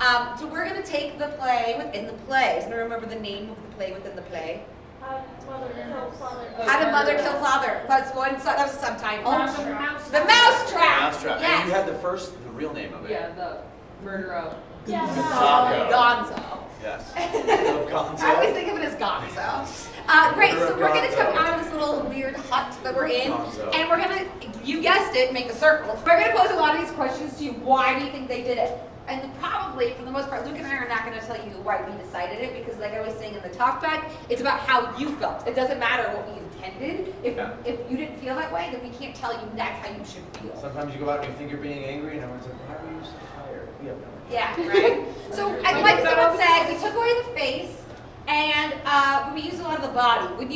So we're going to take the play within the play. So remember the name of the play within the play. How Did Mother Kill Father? That's one. That was a subtitle. The Mousetrap. Mousetrap. Yes. And you had the real name of it. Yeah, the murder of Gonzo. Yes. Gonzo. I always think of it as Gonzo. Great, so we're going to come out of this little weird hut that we're in, and we're going to, you guessed it, make a circle. We're going to pose a lot of these questions to you. Why do you think they did it? And probably, for the most part, Luke and I are not going to tell you why we decided it, because like I was saying in the talk back, it's about how you felt. It doesn't matter what we intended. If you didn't feel that way, then we can't tell you that's how you should feel. Sometimes you go out and you think you're being angry, and everyone's like, why were you so tired? We have no idea. Yeah, right? So, like someone said, we took away the face, and we used a lot of the body. When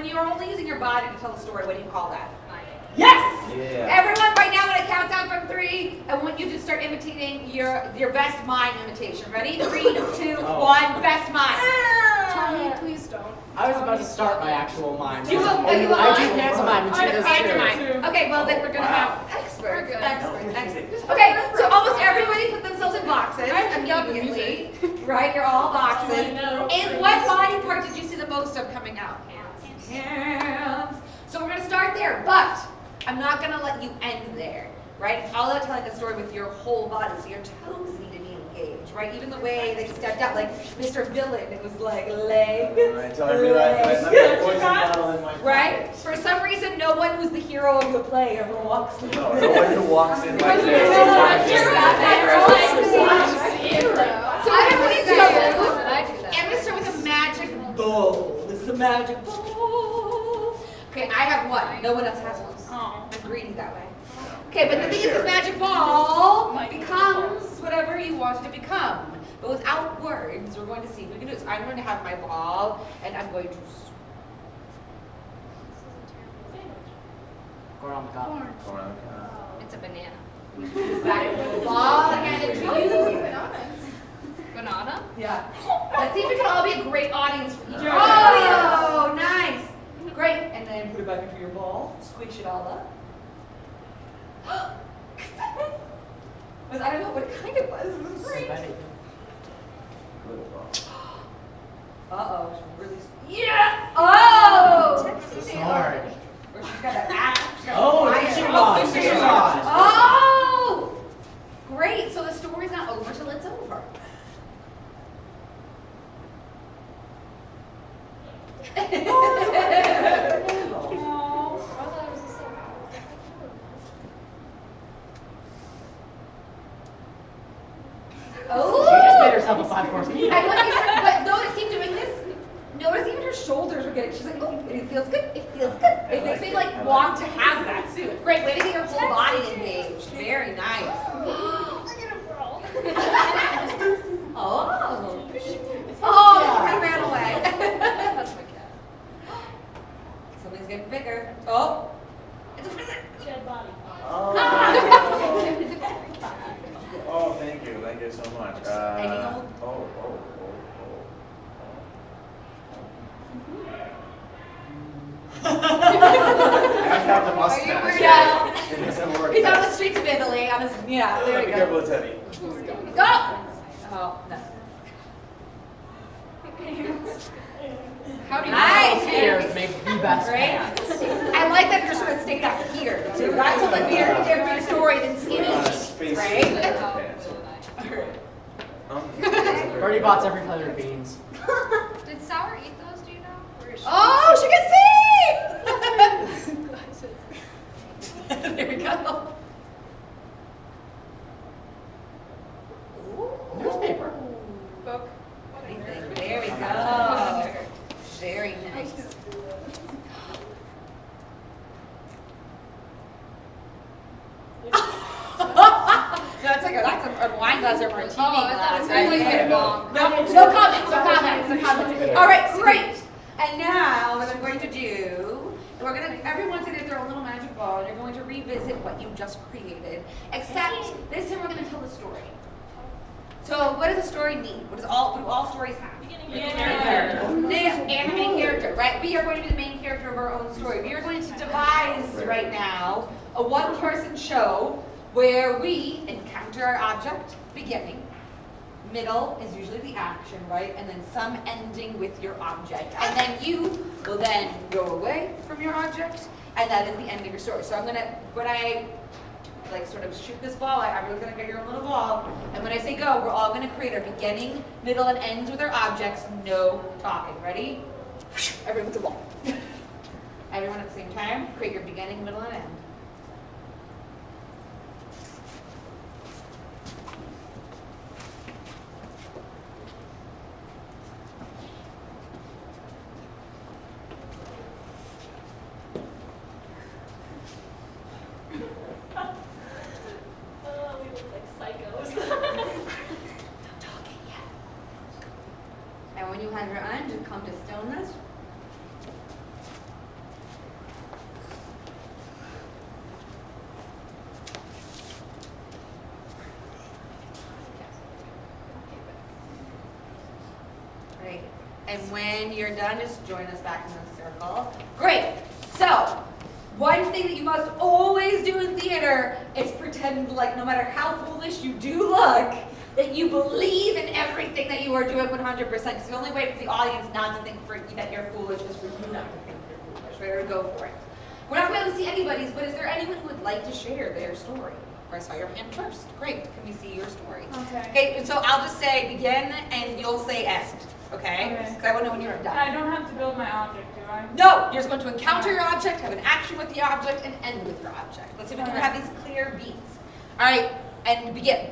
you're only using your body to tell a story, what do you call that? Yes! Yeah. Everyone right now, when I count down from 3, I want you to start imitating your best mime imitation. Ready? 3, 2, 1, best mime. Tommy, please don't. I was about to start my actual mime. I do pantomime and she does too. Okay, well then we're going to have experts. Experts. Okay, so almost everybody put themselves in boxes immediately. Right? You're all boxes. And what body part did you see the most of coming out? Hands. So we're going to start there, but I'm not going to let you end there, right? It's all about telling the story with your whole body, so your toes need to be engaged, right? Even the way they stepped out, like Mr. Villain, it was like leg, Until I realized I left my poison bottle in my pocket. right? For some reason, no one who's the hero of the play ever walks in. No one who walks in like this. So I'm going to start with a magic bowl. This is a magic bowl. Okay, I have one. No one else has one. Oh, I'm greedy that way. Okay, but the thing is, this magic ball becomes whatever you want it to become. But without words, we're going to see if we can do this. I'm going to have my ball, and I'm going to... Corn on the cob. It's a banana. Ball handed to you. Banana? Yeah. Let's see if we can all be a great audience for each other. Oh, nice. Great. And then put it back into your ball. Squish it all up. I don't know what kind it was. It was great. Uh-oh. Really. Yeah. Oh. Sword. Or she's got an axe. Oh, fishing rod. Fishing rod. Oh. Great. So the story's not over till it's over. Oh! She just made herself a 5-course meal. I look at her, but notice keep doing this. Notice even her shoulders were getting. She's like, oh, it feels good. It feels good. It makes me like want to have that suit. Great, way to get your whole body engaged. Very nice. Oh. Oh, he ran away. That's my cat. Something's getting bigger. Oh. It's a Dead body. Oh, thank you so much. Hanging old. I have the mustache. Yeah. It doesn't work. He's on the streets of Italy. On his, yeah, there Be we careful, go. it's heavy. Go! Oh, no. How do you Nice. Spears make the best Right? pants. I like that you're sort of staying out here, too. That's a little bit different story than skinny Space right? Already bought every color of beans. Did Sour eat those, do you know? Or is she... Oh, she can see! There we go. Newspaper. Book. There we go. Very nice. No, it's like that's a wine glass or martini Oh, I thought glass. it was Right? really Yeah. long. No comments. All right, great. And now what I'm going to do, we're going to, everyone's going to throw a little magic ball, and you're going to revisit what you just created. Except this time we're going to tell the story. So what does a story need? What do all stories have? And the main character, right? We are going to be the main character of our own story. We are going to devise right now a one-person show where we encounter our object, beginning, middle is usually the action, right? And then some ending with your object. And then you will then go away from your object, and that is the end of your story. So I'm gonna, when I like sort of shoot this ball, everyone's gonna get your own little ball, and when I say go, we're all gonna create our beginning, middle, and ends with our objects, no talking. Ready? Everyone's a ball. Everyone at the same time, create your beginning, middle, and end. We look like psychos. No talking yet. And when you have your end, just come to stillness. Great. And when you're done, just join us back in the circle. Great. So, one thing that you must always do in theater is pretend like no matter how foolish you do look, that you believe in everything that you are doing 100%. Because the only way for the audience not to think that you're foolish is for you not to think you're foolish. Right? Or go for it. We're not going to be able to see anybody's, but is there anyone who would like to share their story? I saw your hand first. Great. Can we see your story? Okay. Okay, and so I'll just say begin and you'll say end. Okay? Okay. Because I want to know when you're done. I don't have to build my object, do I? No, you're just going to encounter your object, have an action with the object, and end with your object. Let's see if we can have these clear beats. All right, and begin.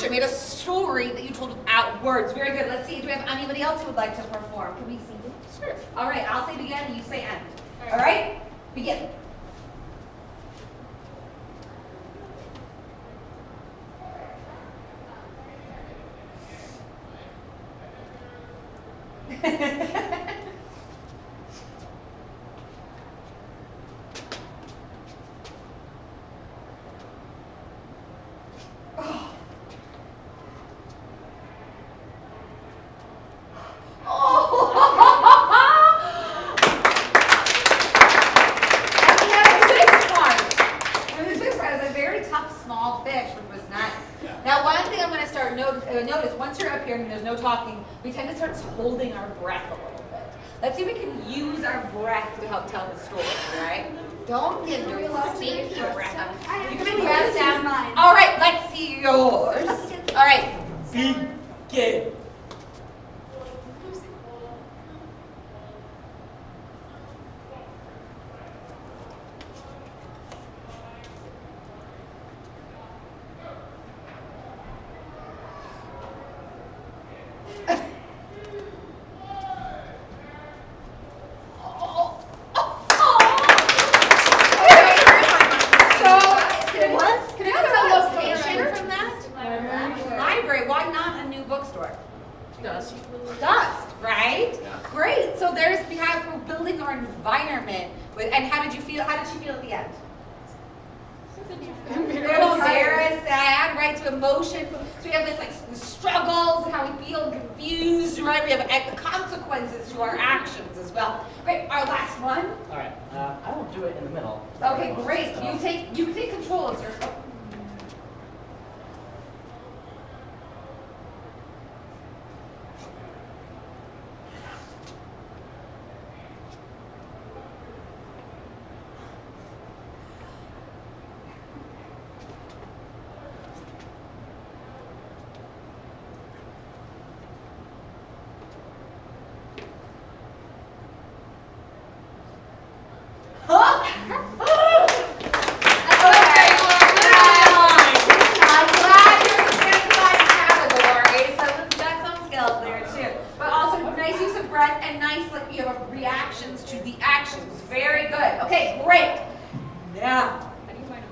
We had a story that you told without words. Very good. Let's see. Do we have anybody else who would like to perform? Can we see them? Sure. All right. I'll say begin and you say end. All right? Begin. Notice once you're up here and there's no talking, we tend to start holding our breath a little bit. Let's see if we can use our breath to help tell the story, right? Don't give your stinky breath. You can make breath sound. All right, let's see yours. All right, begin. Dust, right? Yeah. Great. So we're building our environment with, and how did you feel? How did she feel at the end? Embarrassed, sad, right? So emotion. So we have this like the struggles and how we feel confused, right? We have the consequences to our actions as well. Great. Our last one. All right. I won't do it in the middle. Okay, great. You take control of yourself. Reactions to the actions. Very good. Okay, great. Now,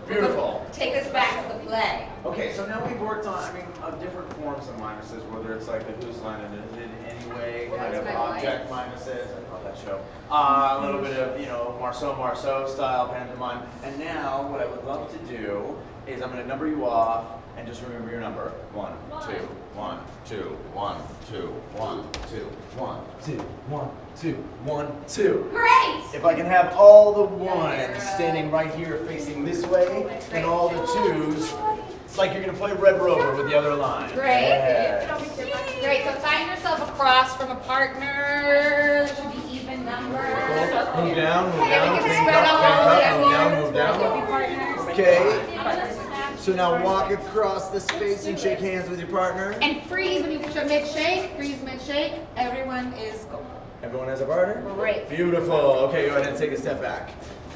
Beautiful. take us back to the play. Okay, so now we've worked on, different forms of minuses, whether it's like the whose line and is it anyway, kind of object minuses, I love that show. A little bit of, Marceau style pantomime. And now, what I would love to do is I'm going to number you off and just remember your number. 1, 2, 1, 2, 1, 2, 1, 2, 1, 2, 1, 2, 1, 2. Great! If I can have all the ones standing right here facing this way, and all the twos, it's like you're going to play Red Rover with the other line. Great. Yeah. Great, so tying yourself across from a partner should be even numbers. Move down, move Okay, down, we can bang spread up, all bang up, over move down, here. move down. Partners. Okay. So now walk across the space and shake hands with your partner. And freeze when you put your mid-shake. Freeze mid-shake. Everyone is go. Everyone has a partner? Great. Beautiful. Okay, go ahead and take a step back.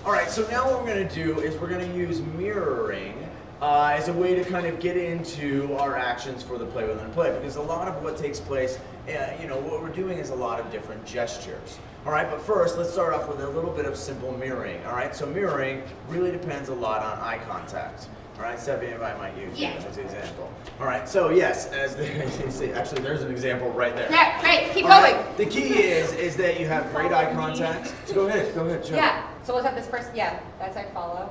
All right, so now what we're going to do is we're going to use mirroring as a way to kind of get into our actions for the play within a play, because a lot of what takes place, what we're doing is a lot of different gestures. All right, but first, let's start off with a little bit of simple mirroring. All right, so mirroring really depends a lot on eye contact. All right, Stephanie, if I might use you as an example. All right, so yes, as you see, actually, there's an example right there. Yeah, great. Keep All going. right, the key is that you have great eye contact. So go ahead, show. Yeah, so let's have this person. Yeah, that's I follow.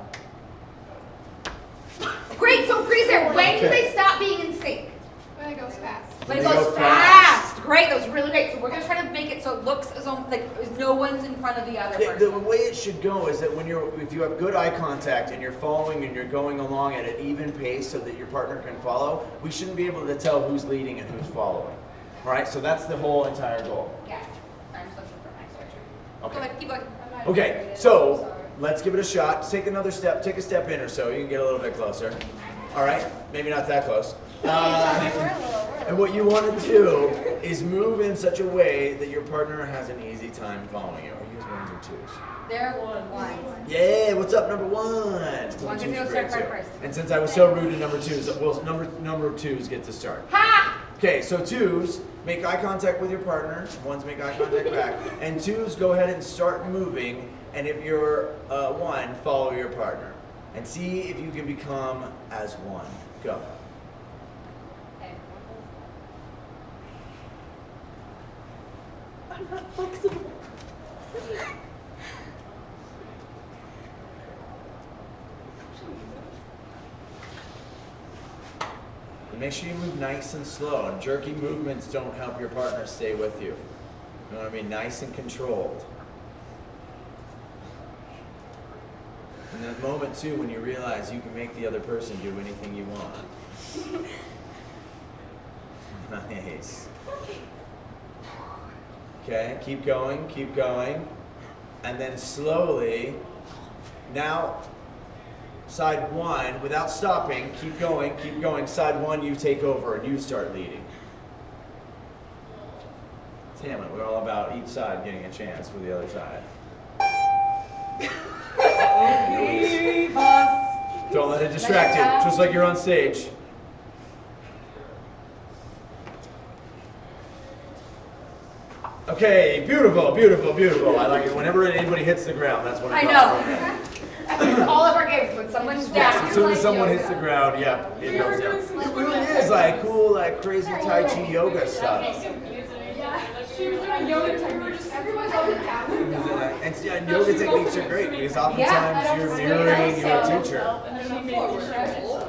Great, so freeze there. When do they stop being in sync? When it goes fast. When it They goes go fast. Great, that was really great. So we're gonna try to make it so it looks as though like no one's in front of the other person. The way it should go is that if you have good eye contact and you're following and you're going along at an even pace so that your partner can follow, we shouldn't be able to tell who's leading and who's following. All right, so that's the whole entire goal. Yeah, I'm just looking for my sweatshirt. Okay. Go ahead, keep going. Okay, so let's give it a shot. Take another step. Take a step in or so. You can get a little bit closer. All right, maybe not that close. And what you want to do is move in such a way that your partner has an easy time following you. Or use ones or twos. There, one. Yeah, what's up, number one? One can go start first. And since I was so rude to number twos, well, number twos get to start. Ha! Okay, so twos, make eye contact with your partner. Ones make eye contact back. And twos, go ahead and start moving. And if you're one, follow your partner. And see if you can become as one. Go. I'm not flexible. And make sure you move nice and slow. And jerky movements don't help your partner stay with you. You know what I mean? Nice and controlled. And that moment too when you realize you can make the other person do anything you want. Nice. Okay, keep going, keep going. And then slowly, now side one, without stopping, keep going, keep going. Side one, you take over and you start leading. It's Hamlet, we're all about each side getting a chance for the other side. Don't let it distract you, just like you're on stage. Okay, beautiful, beautiful, beautiful. I like it. Whenever anybody hits the ground, that's when it I know. All of our games, when someone's down. As soon as someone hits the ground, yep, it goes down. It really is like cool, like crazy Tai Chi yoga stuff. She was doing yoga techniques. Everyone's on the down. And yoga techniques are great because oftentimes you're mirroring your teacher.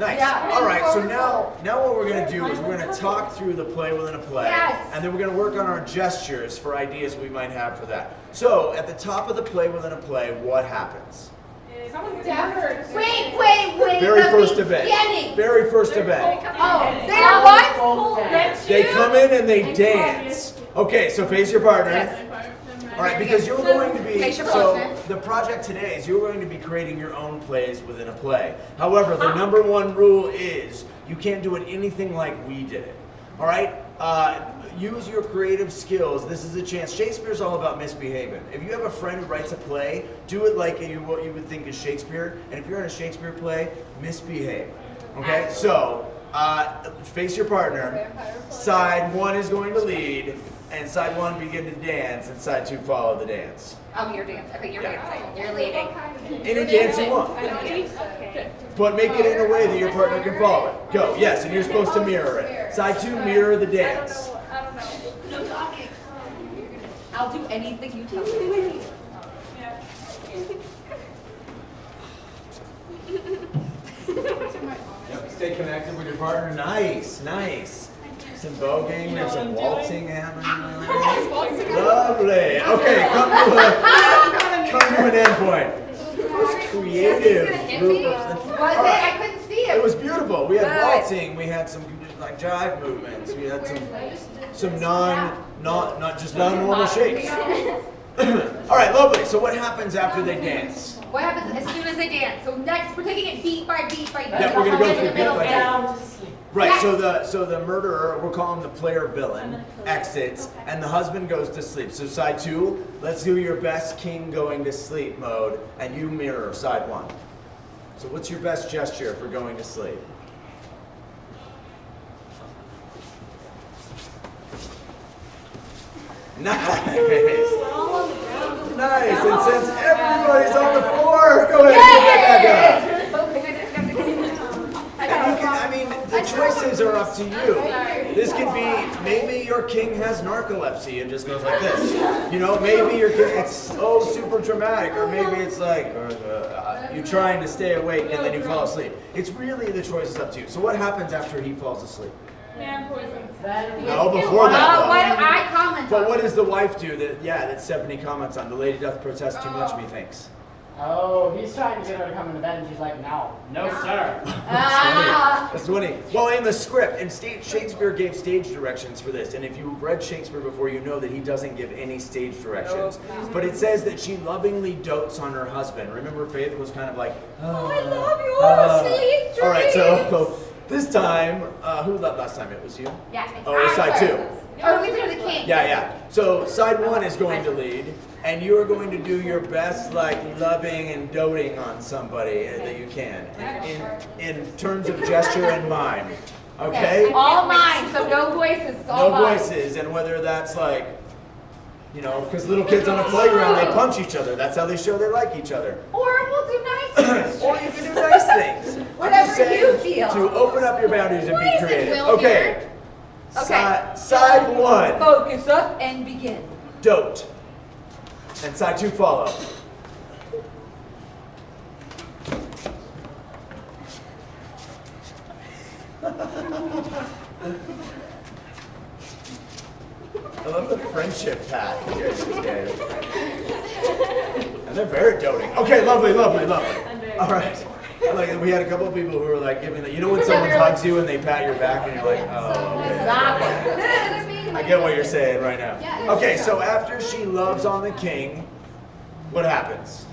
Nice. All right. So now what we're going to do is we're going to talk through the play within a play, and then we're going to work on our gestures for ideas we might have for that. So at the top of the play within a play, what happens? Someone's down hurts. Wait. Very the first event. beginning. Very first event. Oh, they're what? They come in and they dance. Okay, so face your partner. Yes. All right, because you're going to be, Face your so partner. the project today is you're going to be creating your own plays within a play. However, the number one rule is you can't do it anything like we did it. All right? Use your creative skills. This is a chance. Shakespeare's all about misbehaving. If you have a friend who writes a play, do it like what you would think is Shakespeare. And if you're in a Shakespeare play, misbehave. Okay? So face your partner. Side 1 is going to lead, and side 1 begin to dance, and side 2 follow the dance. Oh, you're dancing. Okay, you're dancing. You're leading. Any dance you want. But make it in a way that your partner can follow it. Go, yes, and you're supposed to mirror it. Side 2, mirror the dance. I don't know. No talking. I'll do anything you tell me. Yep, stay connected with your partner. Nice, nice. Some voguing, there's some waltzing happening. Lovely. Okay, come to an end point. Most creative group of Was it? I couldn't see It it. was beautiful. We had waltzing, we had some like jive movements, we had some not just non-normal shapes. All right, lovely. So what happens after they dance? What happens as soon as they dance? So next, we're taking it beat by beat by beat. Yeah, we're gonna go through beat by beat. Down to sleep. Right, Yes. so the murderer, we'll call him the player villain, exits, and the husband goes to sleep. So side 2, let's do your best king going to sleep mode, and you mirror side 1. So what's your best gesture for going to sleep? Nice. Nice, and since everybody's on the floor, go ahead and get back up. And you can, I mean, the choices are up to you. This could be, maybe your king has narcolepsy and just goes like this. You know, maybe your king, it's so super dramatic, or maybe it's like, you're trying to stay awake and then you fall asleep. It's really, the choice is up to you. So what happens after he falls asleep? Man poison. No, before that. Why don't I comment But on what it? does the wife do that Stephanie comments on? The lady doth protest too much, methinks. Oh, he's trying to get her to come into bed, and she's like, no. No, sir. That's funny. Well, in the script, and Shakespeare gave stage directions for this. And if you've read Shakespeare before, you know that he doesn't give any stage directions. But it says that she lovingly dotes on her husband. Remember, Faith was kind of like, Oh, I love you. Oh, sweet all right, so dreams. this time, who loved last time? It was you? Yeah. Oh, it was side 2. Oh, we do the king. Yeah. So side 1 is going to lead, and you are going to do your best, like loving and doting on somebody that you can, in terms of gesture and mime. Okay? All mine, so no voices. It's all No mine. voices, and whether that's like, you know, because little kids on a playground, they punch each other. That's how they show they like each other. Or we'll do nice things. Or you can do nice things. Whatever you feel. To open up your boundaries and What be is it, creative. Will, Okay. here? Okay. Side 1. Focus up and begin. Dote. And side 2, follow. I love the friendship pact you guys just gave. And they're very doting. Okay, lovely. All right. Like, we had a couple of people who were like giving the, you know when someone hugs you and they pat your back and you're like, oh, okay. I get what you're saying right now. Okay, so after she loves on the king, what happens?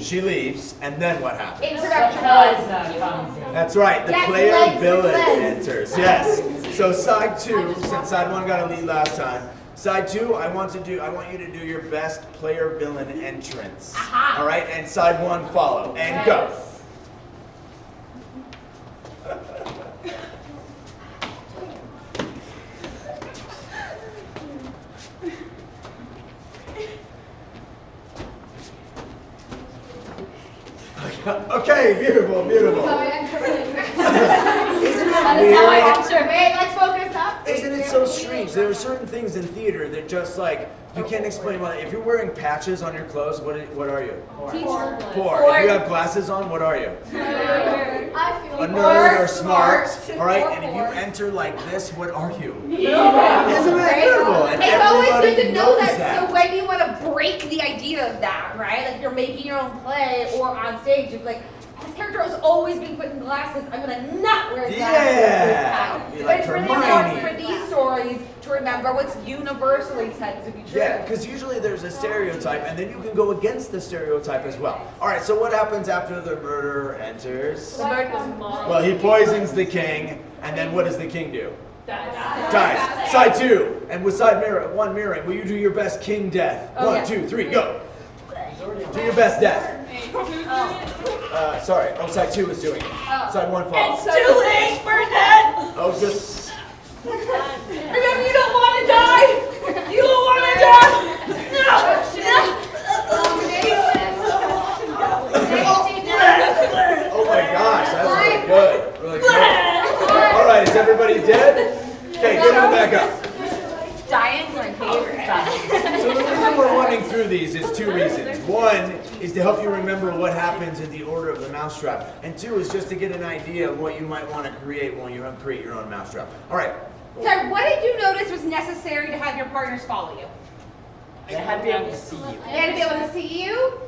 She leaves, and then what happens? Introduction. That's right, the Yes, player legs, villain legs. enters. Yes. So side 2, since side 1 got a lead last time. Side 2, I want you to do your best player villain entrance. All right, and side 1 follow and go. Okay, beautiful. Isn't it weird? Wait, let's focus up. Isn't it so strange? There are certain things in theater that just like, you can't explain why. If you're wearing patches on your clothes, what are you? Teacher. Poor. If you have glasses on, what are you? I feel A nerd or smart. Smart. All right, and if you enter like this, what are you? Isn't that incredible? And It's always everybody good to know knows that. So when you want to break the idea of that, right? Like you're making your own play or on stage, it's like, this character has always been put in glasses. I'm gonna not wear glasses this time. You're But like it's really Hermione. important for these stories to remember what's universally said to be true. Yeah, because usually there's a stereotype, and then you can go against the stereotype as well. All right, so what happens after the murderer enters? Well, he poisons the king, and then what does the king do? Dies. Side 2, and with side 1 mirroring, will you do your best king death? Oh, 1, yeah. 2, 3, go. Do your best death. sorry. Oh, side 2 is doing it. Side 1 falls. It's too late, Burnett! Oh, just. Remember, you don't want to die. You don't want to die. Oh my gosh, that's really good. Really good. All right, is everybody dead? Okay, get on back up. Dying's my favorite. So the reason we're running through these is 2 reasons. 1 is to help you remember what happens in the order of the mousetrap. And 2 is just to get an idea of what you might want to create when you create your own mousetrap. All right. So what did you notice was necessary to have your partners follow you? They had to be able to see you. They had to be able to see you.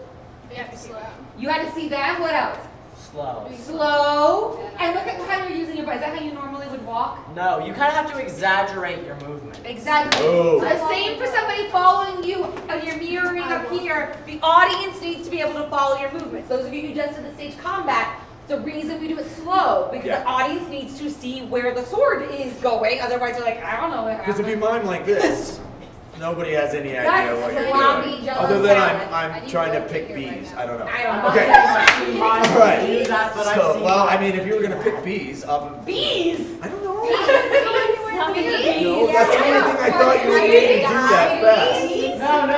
You had to see them. What else? Slow. Slow. And look at how you're using your body. Is that how you normally would walk? No, you kind of have to exaggerate your movement. Exactly. Oh. The same for somebody following you. You're mirroring up here. The audience needs to be able to follow your movements. Those of you who just did the stage combat, the reason we do it slow, because the audience needs to see where the sword is going. Otherwise, they're like, I don't know what happened. Because if you mime like this, nobody has any idea what you're sloppy, doing. jealous Other than salad. I'm trying to pick bees. I don't know. I don't know. Okay. All right. But So, well, I mean, if you were going to pick bees off of... Bees! I don't know. Bees? No, that's the only thing I thought you were able to do that fast. No.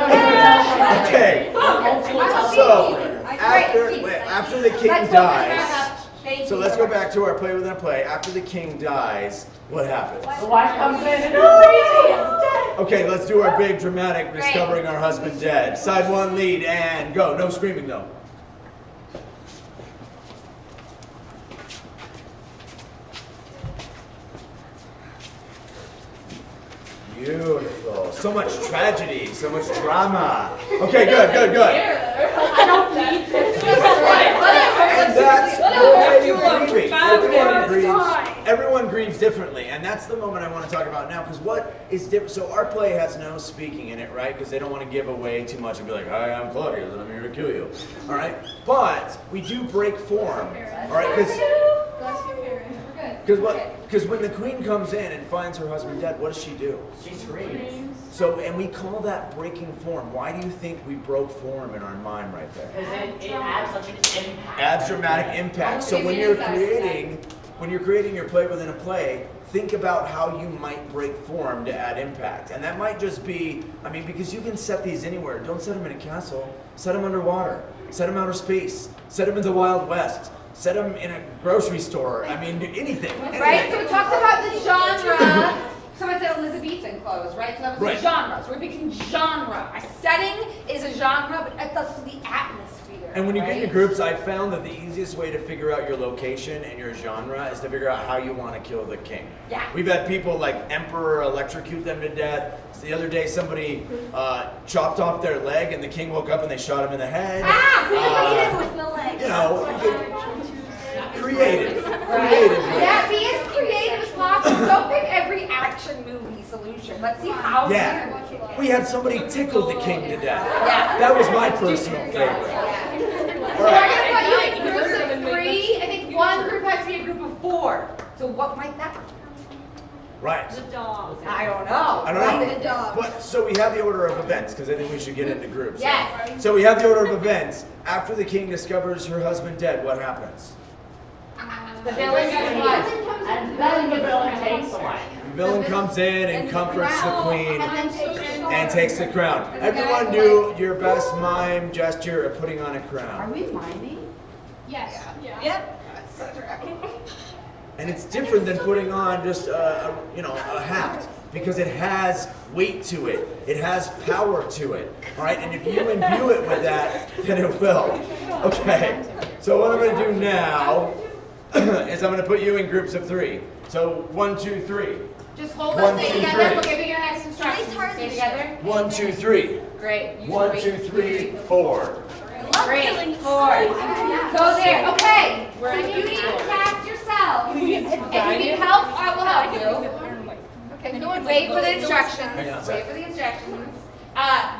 Okay. So, after the king dies... So let's go back to our play within a play. After the king dies, what happens? the wife comes in and dead. Okay, let's do our big dramatic discovering our husband dead. Side 1 lead and go. No screaming though. Beautiful. So much tragedy, so much drama. Okay, good. I don't need this. And that's your way of grieving. Everyone grieves differently, and that's the moment I want to talk about now, because what is different, so our play has no speaking in it, right? Because they don't want to give away too much and be like, hi, I'm Claudius, and I'm here to kill you, all right? But we do break form, all right? Because when the queen comes in and finds her husband dead, what does she do? She screams. So, and we call that breaking form. Why do you think we broke form in our mind right there? Because it adds such an impact. Adds dramatic impact. So when you're creating your play within a play, think about how you might break form to add impact. And that might just be, I mean, because you can set these anywhere. Don't set them in a castle. Set them underwater. Set them outer space. Set them in the Wild West. Set them in a grocery store. I mean, anything. Right? So we talked about the genre. Someone said Elizabethan clothes, right? So that was the genre. So we're picking genre. A setting is a genre, but that's the atmosphere. And when you get into groups, I found that the easiest way to figure out your location and your genre is to figure out how you want to kill the king. Yeah. We've had people like Emperor electrocute them to death. So the other day, somebody chopped off their leg, and the king woke up and they shot him in the head. Creative with the legs. You know, creative. Yeah, be as creative as possible. Don't pick every action movie solution. Let's see how We had somebody tickle the king to death. Yeah. That was my personal favorite. So we're going to put you in groups of 3. I think one group has to be a group of 4. So what might that be? Right. I don't know. But so we have the order of events, because I think we should get into groups. Yes. So we have the order of events. After the king discovers her husband dead, what happens? The villain does what? And then the villain takes away. The villain comes in and comforts the queen and takes the crown. Everyone do your best mime gesture of putting on a crown. we miming? Yes. Yeah. Yep. And it's different than putting on just a hat, because it has weight to it. It has power to it. All right, and if you imbue it with that, then it will. Okay. So what I'm going to do now is I'm going to put you in groups of 3. So 1, 2, 3. Just hold 1, those 2, things together. 3. We'll give you your next instructions. Stay together. 1, 2, 3. Great. 1, 2, 3, 4. Great. 4. Go there. Okay. So if you need to cast yourself, if you need help, I will help you. Okay. Wait for the instructions. Hang on a sec. Wait for the instructions.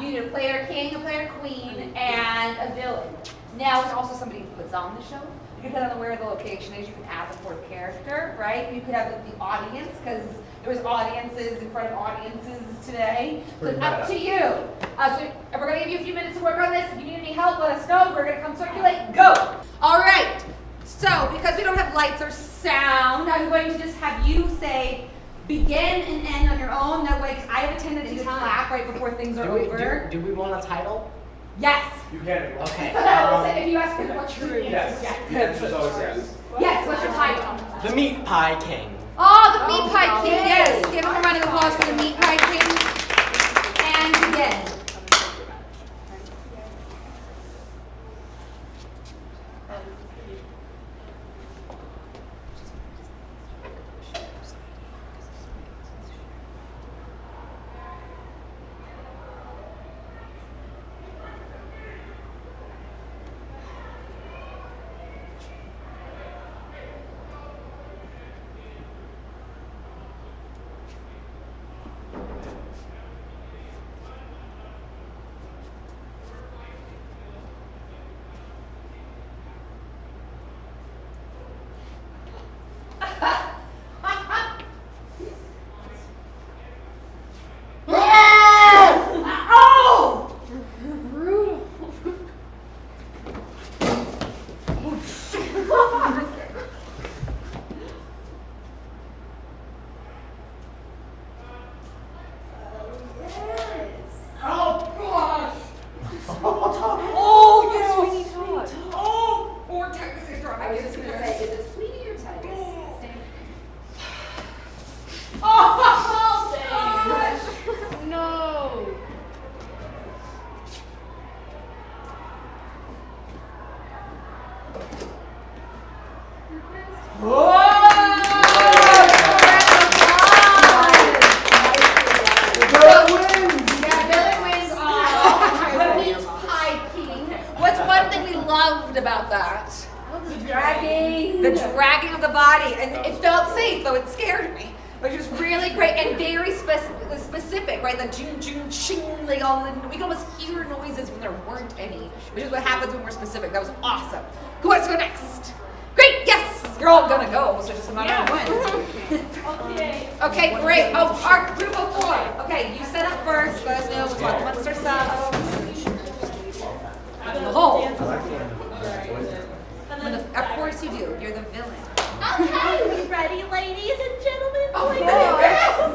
You need a player king, a player queen, and a villain. Now it's also somebody who puts on the show. You can put on where the location is. You can add the 4th character, right? You could have the audience, because There was audiences in front of audiences today. So it's Pretty up to you. So we're going to give you a few minutes to work on this. If you need any help, let us know. We're going to come circulate. Go. All right. So because we don't have lights or sound, I'm going to just have you say begin and end on your own. That way, because I have a tendency to clap right before things are over. Do we want a title? Yes. You can. Okay. If you ask me what's your Yes. The answer is always yes. Yes, what's your title? The Meat Pie King. Oh, the Meat Pie King, yes. Give him a round of applause for the Meat Pie King. And begin. About that. The dragging of the body, and it felt safe, though it scared me. Which was really great and very specific, right? The ching, ching, ching, like all the, we can almost hear noises when there weren't any, which is what happens when we're specific. That was awesome. Who wants to go next? Great, yes, you're all gonna go, so just a matter of when. Okay, great. Oh, our group of 4. Okay, you set up first. Let us know. We'll talk amongst ourselves. Oh. Of course you do. You're the villain. Okay, we ready, ladies and gentlemen? Yes,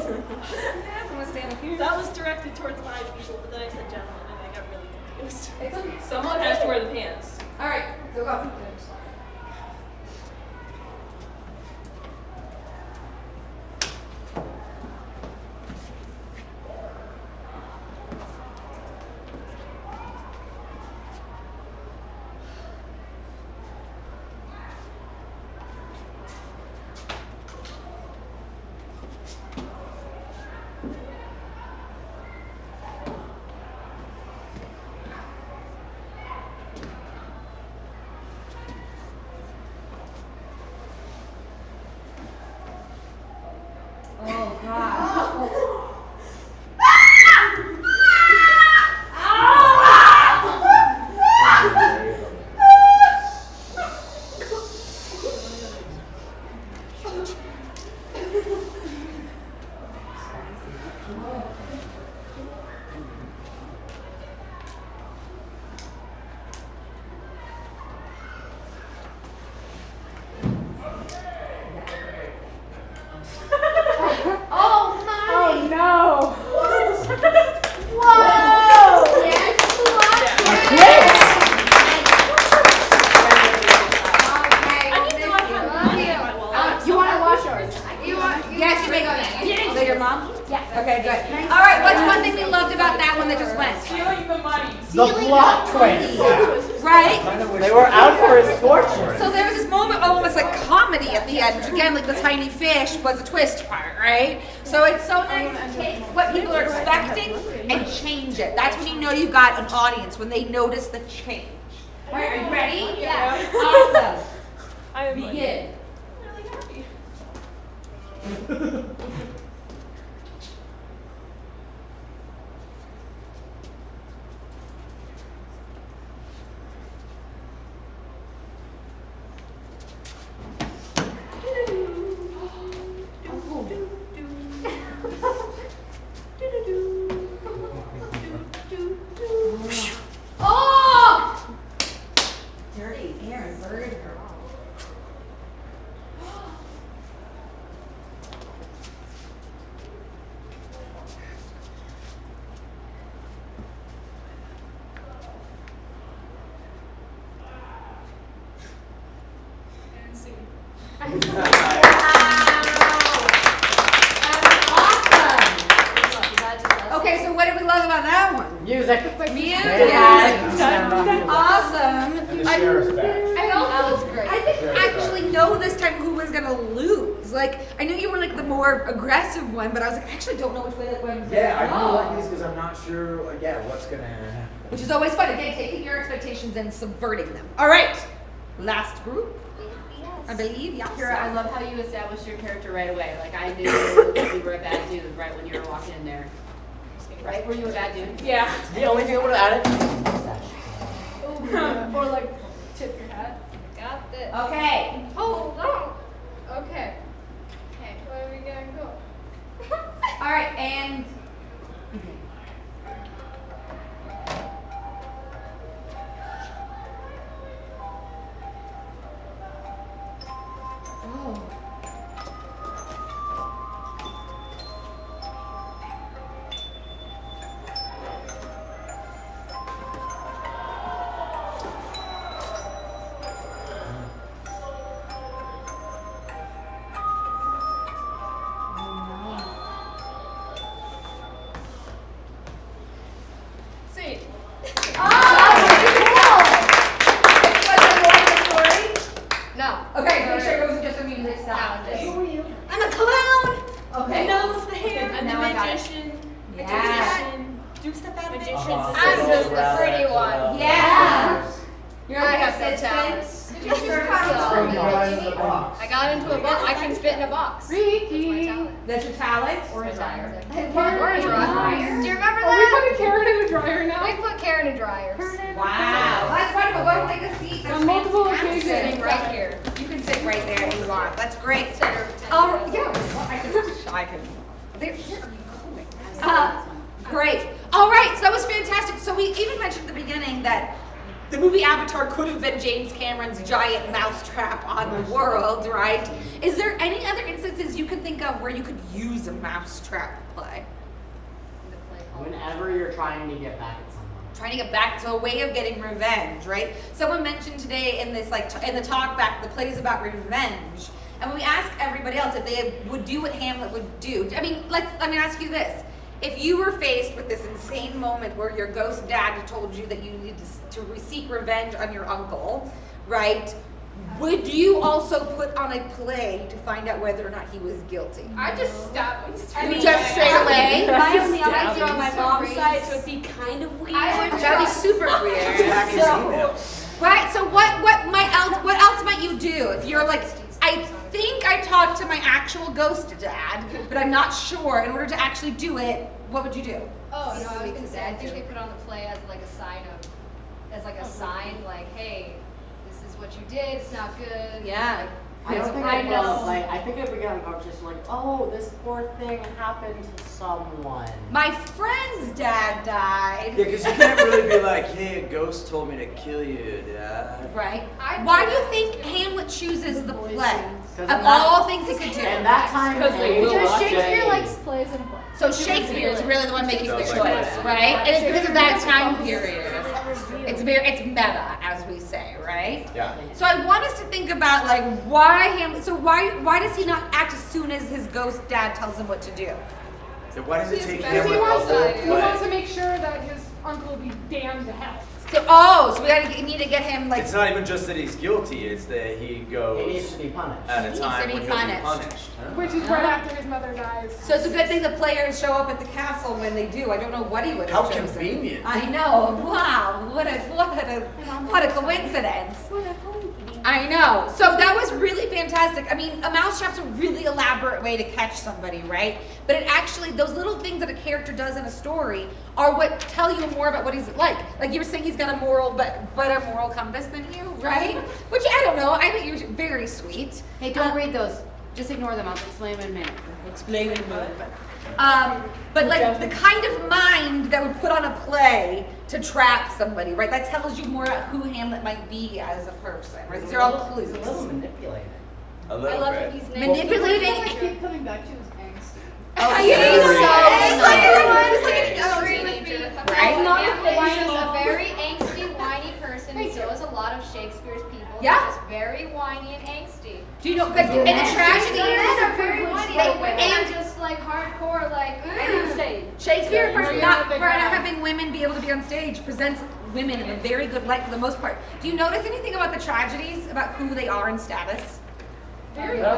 I'm gonna stand up here. That was directed towards my people, but then I said gentlemen and I got really confused. It's okay. Someone has to wear the pants. All right, so go. Oh, God. Yes, you may go next. Is that your mom? Yes. Okay, good. All right, what's one thing we loved about that one that just went? Stealing the money. The plot twist. Right? They were out for his fortune. So there was this moment, almost like comedy at the end, which again, like the tiny fish was the twist part, right? So it's so nice to take what people are expecting and change it. That's when you know you've got an audience, when they notice the change. All right, are you ready? Yeah. Awesome. I am Begin. really happy. Okay, so what did we love about that one? Music. Music. Yeah. Awesome. And the sheriff's back. I didn't actually know this time who was gonna lose. Like, I knew you were like the more aggressive one, but I was like, I actually don't know which way that one's Yeah, I gonna do go. like these because I'm not sure, like, yeah, what's gonna happen. Which is always fun. Again, taking your expectations and subverting them. All right, last group. I believe, yeah. Kira, I love how you established your character right away. Like, I knew that you were a bad dude right when you were walking in there. Right? Were you a bad dude? Yeah. The only thing I would have added. Or like tip your hat. Got this. Okay. Hold on. Okay. Okay. Where are we gonna go? All right, and. Oh. See. No. Okay, so sure it was just a music sound. Who are you? I'm a clown. The nose, the hair, and the now I got it. magician. Yeah. Do stuff out of it. Magician. Uh-huh. I'm So just those the pretty rabbit, one. Yeah. You're I like have no assistant. talents. Bring it into the box. I got into a box. I can fit in a box. That's my talent. That's your talent? Or a dryer. Or Or a dryer. Do you remember Are we that? putting Karen in a dryer now? We put Karen in dryers. Wow. That's wonderful. Go take a seat. That's On multiple fantastic. Sitting right here. You can sit right there if you want. That's great. Center. Oh, yeah. I can. There, here, are you going? Great. All right. So that was fantastic. So we even mentioned at the beginning that the movie Avatar could have been James Cameron's giant mousetrap on the world, right? Is there any other instances you can think of where you could use a mousetrap play? Whenever you're trying to get back at someone. Trying to get back to a way of getting revenge, right? Someone mentioned today in this, like, in the talk back, the play is about revenge. And when we ask everybody else if they would do what Hamlet would do, I mean, let me ask you this. If you were faced with this insane moment where your ghost dad told you that you needed to seek revenge on your uncle, right? Would you also put on a play to find out whether or not he was guilty? I just stab him. You just straight away? My only options are on my mom's side, so it'd be kind of weird. That'd be super weird. Right. So what else might you do if you're like, I think I talked to my actual ghost dad, but I'm not sure. In order to actually do it, what would you do? Oh, no, I was gonna say, I think they put on the play as like a sign like, hey, this is what you did, it's not good. Yeah. I don't think I it know. was like, I think it would get unconscious, like, oh, this poor thing happened to someone. My friend's dad died. Yeah, because you can't really be like, hey, a ghost told me to kill you, Dad. Right. I'd Why do do you that. think Hamlet chooses the play? Because Of all things he could do. And that time, Shakespeare likes plays and plays. So Shakespeare is really the one making the Does choice, like that. right? And it's because of that time period. It's meta, as we say, right? Yeah. So I want us to think about like why Hamlet. So why does he not act as soon as his ghost dad tells him what to do? So why does it take Because him he a wants whole he wants to play? make sure that his uncle will be damned to hell. So we need to get him like. It's not even just that he's guilty, it's that he he needs goes to be punished. at He a needs time to be when he'll punished. be punished. Huh? Which is right after his mother dies. So it's a good thing the players show up at the castle when they do. I don't know what he would How have chosen. convenient. I know. Wow. What a coincidence. I know. So that was really fantastic. I mean, a mousetrap's a really elaborate way to catch somebody, right? But it actually, those little things that a character does in a story are what tell you more about what he's like. Like you were saying, he's got a better moral compass than you, right? Which I don't know. I think you're very sweet. Hey, don't read those. Just ignore them. I'll explain them in a minute. Explain in a minute. But like the kind of mind that would put on a play to trap somebody, right? That tells you more about who Hamlet might be as a person, right? These are all clues. He's a little manipulated. A little bit. Manipulating. I keep coming back to his angsty. Oh, He's Right? He's a very angsty, whiny person. So is a lot of Shakespeare's people. Yeah. Just very whiny and angsty. Do you know, but in the tragedy, Men are very whiny. They- Like, women and- are just like hardcore, like, Shakespeare, for Yeah, not you're having women be able to be on stage, presents women in a very good light for the most part. Do you notice anything about the tragedies, about who they are in status? very Yeah.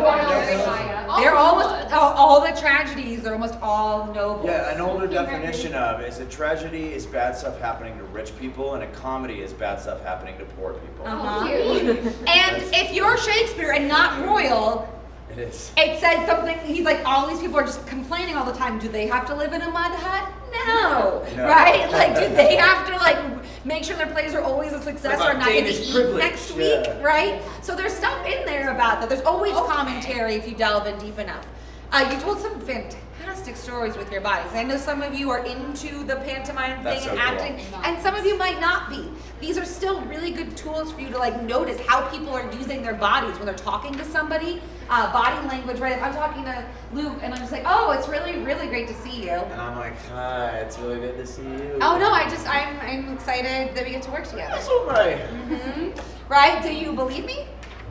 high up. They're almost, all the tragedies are almost all nobles. Yeah, an older definition of is a tragedy is bad stuff happening to rich people, and a comedy is bad stuff happening to poor people. Uh-huh. Cute. And if you're Shakespeare and not royal, It is. it says something, he's like, all these people are just complaining all the time. Do they have to live in a mud hut? No. No. Right? Like, do they have to, like, make sure their plays are always a success What or about not going to Danish eat privilege? next week? Yeah. Right? So there's stuff in there about that. There's always commentary if you delve in deep enough. You told some fantastic stories with your bodies. I know some of you are into the pantomime That's thing and so cool. acting, and some of you might not be. These are still really good tools for you to like notice how people are using their bodies when they're talking to somebody. Body language, right? If I'm talking to Luke and I'm just like, oh, it's really, really great to see you. And I'm like, hi, it's really good to see you. Oh no, I'm excited that we get to work together. That's all right. Right? Do you believe me?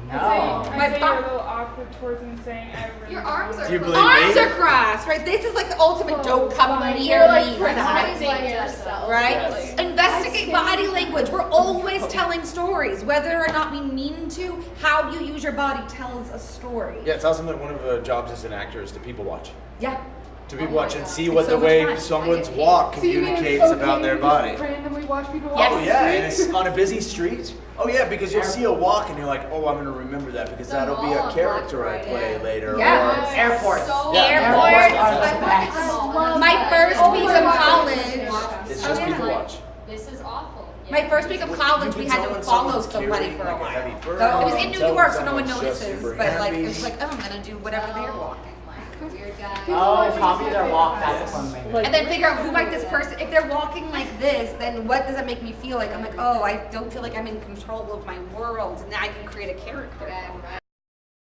No. My I say bo- you're a little awkward towards him saying I really Your arms are Do you crossed. believe Arms me? are crossed, right? This is like the ultimate don't come like, near you're like me sign. Somebody's like yourself. Right? Yes. Investigate body language. We're always telling stories. Whether or not we mean to, how you use your body tells a story. Yeah, tell them that one of the jobs as an actor is to people watch. Yeah. To people my watch and God. see It's what so the much way fun. someone's I get walk So you mean it's communicates okay about their to body. just randomly watch people Yes. Oh walk yeah, the and street? it's on a busy street. Oh yeah, because you'll see a walk and you're like, oh, I'm gonna remember that because The that'll be mall a of character I Black play Friday. later. Yeah. Airports. So Yeah. Airports. I My first Oh week my of God. college. It's Oh, just yeah. people watch. This is awful. My first week of college, we had to follow somebody for a Like a heavy while. burden, So it was in New tell York, so no one someone's just notices. super But like, happy. it's like, oh, I'm gonna do whatever they're walking. Like, weird guy. Oh, copy their walk. That's fun. Like, And then figure out who might this person, if they're walking like this, then what does that make me feel like? I'm like, oh, I don't feel like I'm in control of my world, and now I can create a character. Yeah, right.